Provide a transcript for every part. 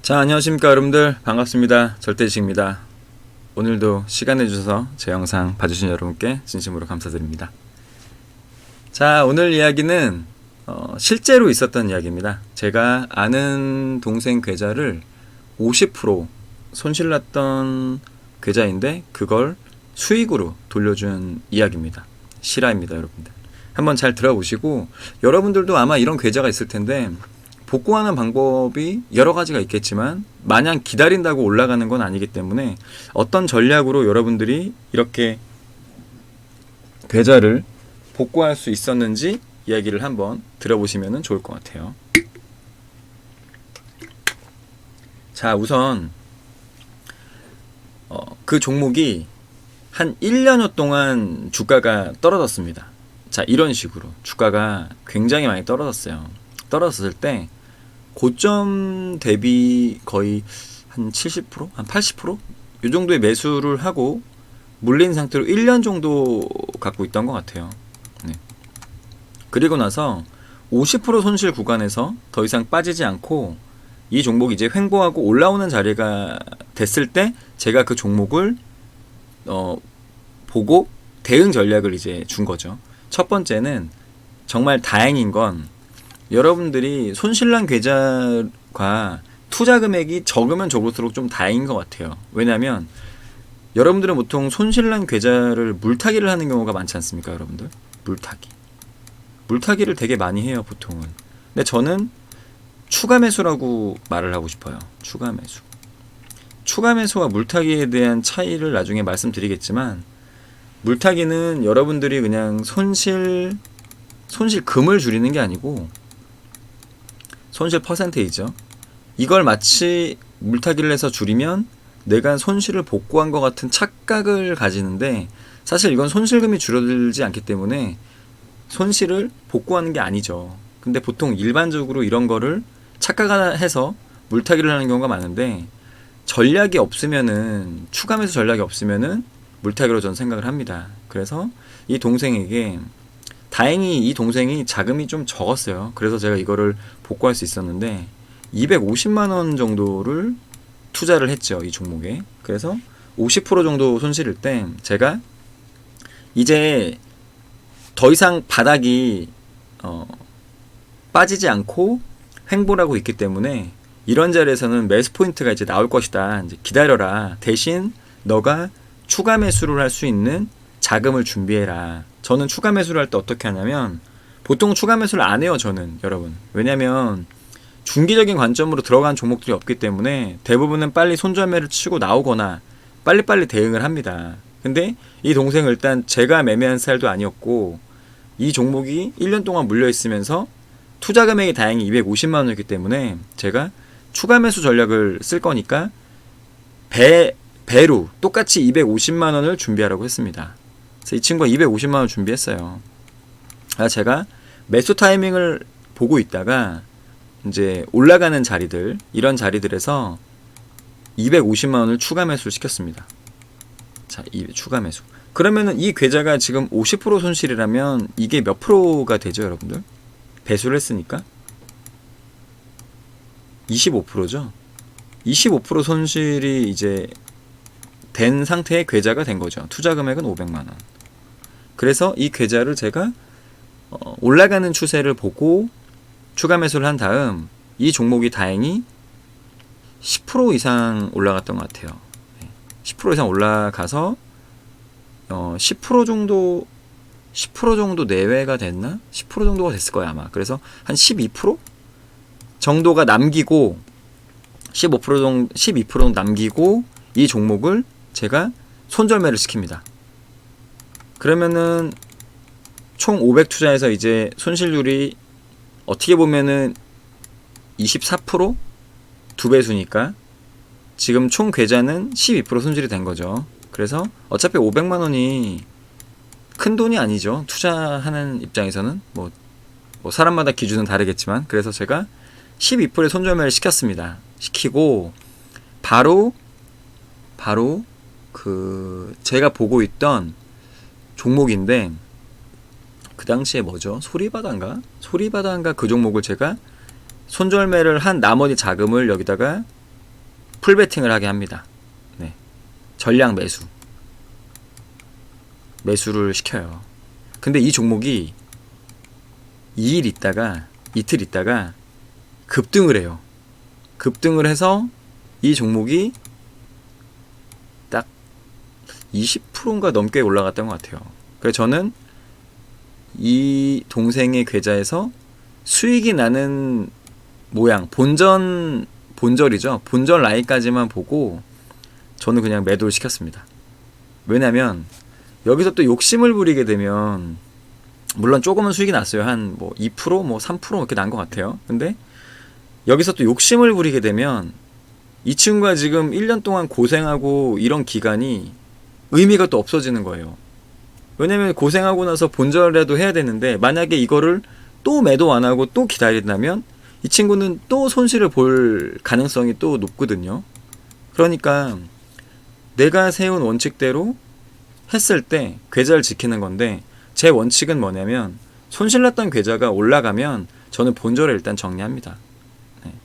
자, 안녕하십니까 여러분들. 반갑습니다. 절대지식입니다. 오늘도 시간 내주셔서 제 영상 봐주신 여러분께 진심으로 감사드립니다. 자, 오늘 이야기는 실제로 있었던 이야기입니다. 제가 아는 동생 계좌를 50% 손실났던 계좌인데 그걸 수익으로 돌려준 이야기입니다. 실화입니다, 여러분들. 한번 잘 들어보시고, 여러분들도 아마 이런 계좌가 있을 텐데 복구하는 방법이 여러 가지가 있겠지만 마냥 기다린다고 올라가는 건 아니기 때문에 어떤 전략으로 여러분들이 이렇게 계좌를 복구할 수 있었는지 이야기를 한번 들어보시면 좋을 것 같아요. 자, 우선 그 종목이 한 1년여 동안 주가가 떨어졌습니다. 자, 이런 식으로 주가가 굉장히 많이 떨어졌어요. 떨어졌을 때 고점 대비 거의 한 70%? 한 80%? 이 정도의 매수를 하고 물린 상태로 1년 정도 갖고 있던 것 같아요. 네. 그리고 나서 50% 손실 구간에서 더 이상 빠지지 않고 이 종목이 이제 횡보하고 올라오는 자리가 됐을 때 제가 그 종목을 보고 대응 전략을 이제 준 거죠. 첫 번째는 정말 다행인 건 여러분들이 손실난 계좌가 투자 금액이 적으면 적을수록 좀 다행인 것 같아요. 왜냐하면 여러분들은 보통 손실난 계좌를 물타기를 하는 경우가 많지 않습니까, 여러분들? 물타기를 되게 많이 해요, 보통은. 근데 저는 추가 매수라고 말을 하고 싶어요. 추가 매수와 물타기에 대한 차이를 나중에 말씀드리겠지만, 물타기는 여러분들이 그냥 손실금을 줄이는 게 아니고 손실 퍼센테이죠. 이걸 마치 물타기를 해서 줄이면 내가 손실을 복구한 것 같은 착각을 가지는데, 사실 이건 손실금이 줄어들지 않기 때문에 손실을 복구하는 게 아니죠. 근데 보통 일반적으로 이런 거를 착각해서 물타기를 하는 경우가 많은데, 전략이 없으면은, 추가 매수 전략이 없으면은 물타기로 저는 생각을 합니다. 그래서 이 동생에게, 다행히 이 동생이 자금이 좀 적었어요. 그래서 제가 이거를 복구할 수 있었는데 250만원 정도를 투자를 했죠, 이 종목에. 그래서 50% 정도 손실일 때 제가 이제 더 이상 바닥이 빠지지 않고 횡보하고 있기 때문에 이런 자리에서는 매수 포인트가 이제 나올 것이다, 이제 기다려라, 대신 너가 추가 매수를 할 수 있는 자금을 준비해라. 저는 추가 매수를 할 때 어떻게 하냐면, 보통 추가 매수를 안 해요, 저는, 여러분. 왜냐면 중기적인 관점으로 들어간 종목들이 없기 때문에 대부분은 빨리 손절매를 치고 나오거나 빨리빨리 대응을 합니다. 근데 이 동생은 일단 제가 매매한 스타일도 아니었고, 이 종목이 1년 동안 물려있으면서 투자 금액이 다행히 250만원이었기 때문에 제가 추가 매수 전략을 쓸 거니까 배로 똑같이 250만원을 준비하라고 했습니다. 그래서 이 친구가 250만원 준비했어요. 제가 매수 타이밍을 보고 있다가 이제 올라가는 자리들, 이런 자리들에서 250만원을 추가 매수를 시켰습니다. 자, 추가 매수. 그러면은 이 계좌가 지금 50% 손실이라면 이게 몇 프로가 되죠, 여러분들? 배수를 했으니까 25%죠. 25% 손실이 이제 된 상태의 계좌가 된 거죠. 투자 금액은 500만원. 그래서 이 계좌를 제가 올라가는 추세를 보고 추가 매수를 한 다음 이 종목이 다행히 10% 이상 올라갔던 것 같아요. 10% 이상 올라가서 10% 정도 내외가 됐나? 10% 정도가 됐을 거야, 아마. 그래서 한 12% 정도가 남기고 12% 정도 남기고 이 종목을 제가 손절매를 시킵니다. 그러면은 총 500 투자해서 이제 손실률이 어떻게 보면은 24%? 두 배수니까 지금 총 계좌는 12% 손실이 된 거죠. 그래서 어차피 500만원이 큰 돈이 아니죠, 투자하는 입장에서는. 뭐 사람마다 기준은 다르겠지만. 그래서 제가 12%의 손절매를 시켰습니다. 시키고 바로 그 제가 보고 있던 종목인데, 그 당시에 뭐죠? 소리바다인가 그 종목을 제가 손절매를 한 나머지 자금을 여기다가 풀베팅을 하게 합니다. 네. 전량 매수를 시켜요. 근데 이 종목이 2일 있다가 이틀 있다가 급등을 해요. 급등을 해서 이 종목이 딱 20%인가 넘게 올라갔던 것 같아요. 그래서 저는 이 동생의 계좌에서 수익이 나는 모양, 본절이죠. 본절 라인까지만 보고 저는 그냥 매도를 시켰습니다. 왜냐면 여기서 또 욕심을 부리게 되면 물론 조금은 수익이 났어요. 한 뭐 2%, 뭐 3% 이렇게 난 것 같아요. 근데 여기서 또 욕심을 부리게 되면 이 친구가 지금 1년 동안 고생하고 이런 기간이 의미가 또 없어지는 거예요. 왜냐면 고생하고 나서 본절이라도 해야 되는데 만약에 이거를 또 매도 안 하고 또 기다린다면 이 친구는 또 손실을 볼 가능성이 또 높거든요. 그러니까 내가 세운 원칙대로 했을 때 계좌를 지키는 건데 제 원칙은 뭐냐면 손실났던 계좌가 올라가면 저는 본절을 일단 정리합니다.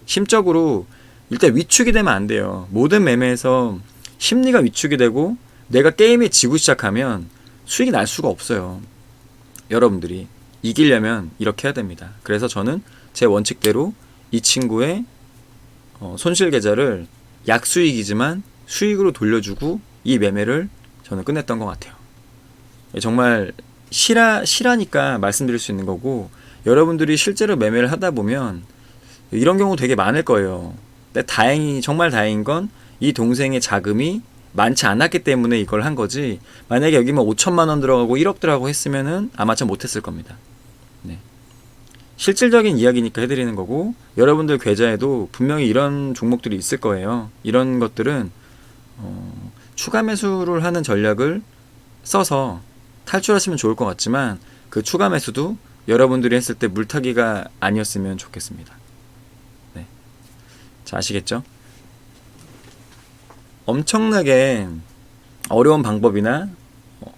심적으로 일단 위축이 되면 안 돼요. 모든 매매에서 심리가 위축이 되고 내가 게임에 지고 시작하면 수익이 날 수가 없어요. 여러분들이 이기려면 이렇게 해야 됩니다. 그래서 저는 제 원칙대로 이 친구의 손실 계좌를 약수익이지만 수익으로 돌려주고 이 매매를 저는 끝냈던 것 같아요. 정말 실하니까 말씀드릴 수 있는 거고 여러분들이 실제로 매매를 하다 보면 이런 경우 되게 많을 거예요. 근데 정말 다행인 건 이 동생의 자금이 많지 않았기 때문에 이걸 한 거지 만약에 여기 뭐 5천만 원 들어가고 1억 들어가고 했으면은 아마 참 못했을 겁니다. 네. 실질적인 이야기니까 해드리는 거고 여러분들 계좌에도 분명히 이런 종목들이 있을 거예요. 이런 것들은 추가 매수를 하는 전략을 써서 탈출하시면 좋을 것 같지만 그 추가 매수도 여러분들이 했을 때 물타기가 아니었으면 좋겠습니다. 네. 자, 아시겠죠? 엄청나게 어려운 방법이나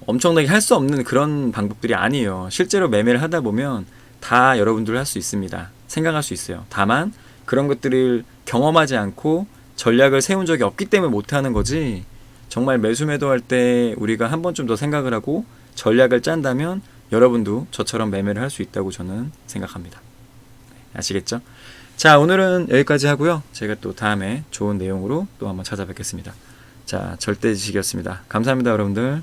엄청나게 할 수 없는 그런 방법들이 아니에요. 실제로 매매를 하다 보면 다 여러분들 할 수 있습니다. 생각할 수 있어요. 다만 그런 것들을 경험하지 않고 전략을 세운 적이 없기 때문에 못하는 거지 정말 매수 매도할 때 우리가 한 번쯤 더 생각을 하고 전략을 짠다면 여러분도 저처럼 매매를 할 수 있다고 저는 생각합니다. 아시겠죠? 자, 오늘은 여기까지 하고요. 제가 또 다음에 좋은 내용으로 또 한번 찾아뵙겠습니다. 자, 절대지식이었습니다. 감사합니다, 여러분들.